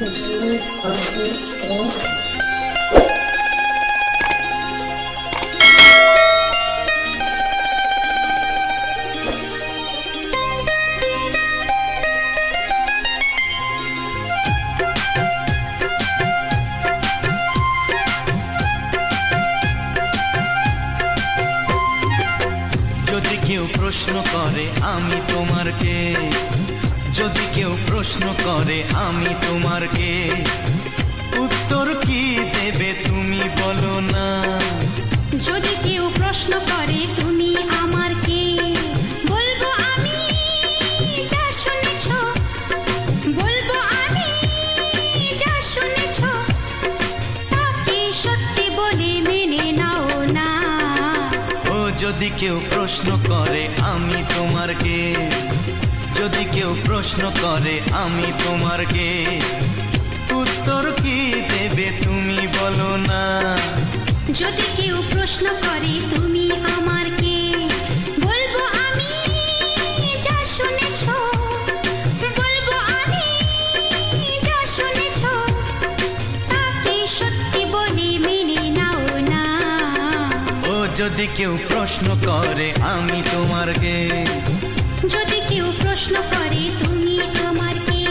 G for his grace. যদি কেউ প্রশ্ন করে আমি তোমার কে, যদি কেউ প্রশ্ন করে আমি তোমার কে, উত্তর কি দেবে তুমি বলো না। যদি কেউ প্রশ্ন করে তুমি আমার কে, বলবো আমি যা শুনেছ, বলবো আমি যা শুনেছ, তাকে সত্যি বলে মেনে নাও না। ও যদি কেউ প্রশ্ন করে আমি তোমার কে, যদি কেউ প্রশ্ন করে আমি তোমার কে, উত্তর কি দেবে তুমি বলো না। যদি কেউ প্রশ্ন করে তুমি আমার কে, বলবো আমি যা শুনেছ, বলবো আমি যা শুনেছ, তাকে সত্যি বলে মেনে নাও না। ও যদি কেউ প্রশ্ন করে আমি তোমার কে, যদি কেউ প্রশ্ন করে তুমি আমার কে।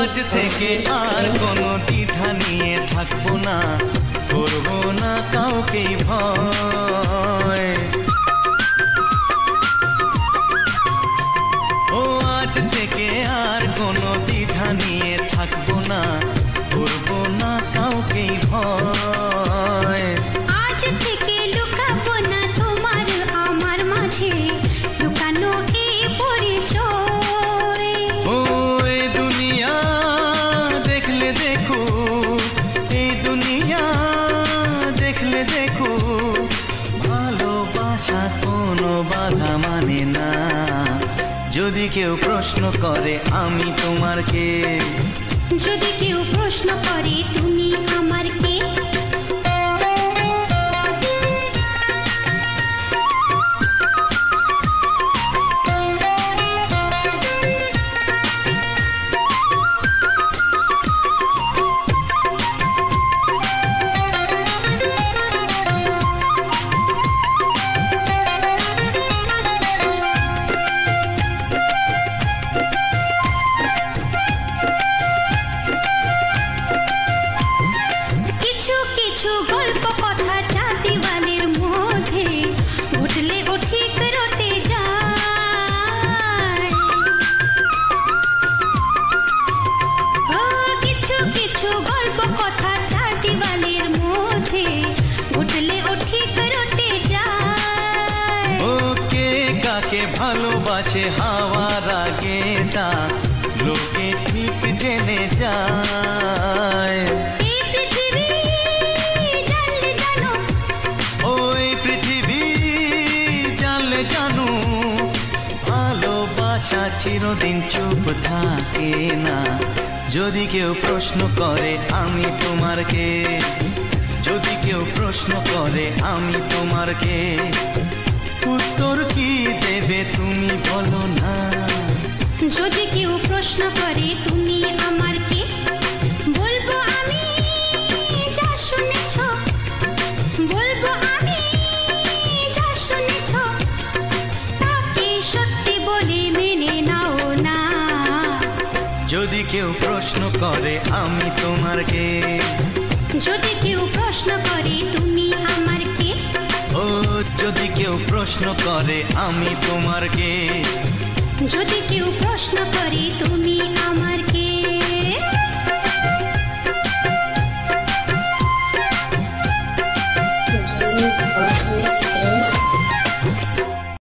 আজ থেকে আর কোনো দ্বিধা নিয়ে থাকবো না, করবো না কাউকেই ভয়। ও আজ থেকে আর কোনো দ্বিধা নিয়ে থাকবো না, করবো না কাউকেই ভয়। আজ থেকে লুকাবো না তোমার আমার মাঝে লুকানো এই পরিচয়। ও এই দুনিয়া দেখলে দেখো, এই দুনিয়া দেখলে দেখো, ভালোবাসা কোনো বাধা মানে না। যদি কেউ প্রশ্ন করে আমি তোমার কে, যদি কেউ প্রশ্ন করে তুমি আমার কে। কিছু কিছু গল্প কথা চাঁদিওয়ালের মধ্যে ঘটলে ও ঠিক রটে যায়। ও কিছু কিছু গল্প কথা চাঁদিওয়ালের মধ্যে ঘটলে ও ঠিক রটে যায়। ও কে কাকে ভালোবাসে হাওয়ার আগে তা লোকে ঠিক জেনে যায়। এই পৃথিবী জানলে জানো, ওই পৃথিবী জানলে জানো, ভালোবাসা চিরদিন চুপ থাকে না। যদি কেউ প্রশ্ন করে আমি তোমার কে, যদি কেউ প্রশ্ন করে আমি তোমার কে, উত্তর কি দেবে তুমি বলো না। যদি কেউ প্রশ্ন করে তুমি আমার কে, বলবো আমি যা শুনেছ, বলবো আমি যা শুনেছ, তাকে সত্যি বলে মেনে নাও না। যদি কেউ প্রশ্ন করে আমি তোমার কে, যদি কেউ প্রশ্ন করে তুমি আমার কে। ও যদি কেউ প্রশ্ন করে আমি তোমার কে, যদি কেউ প্রশ্ন করে তুমি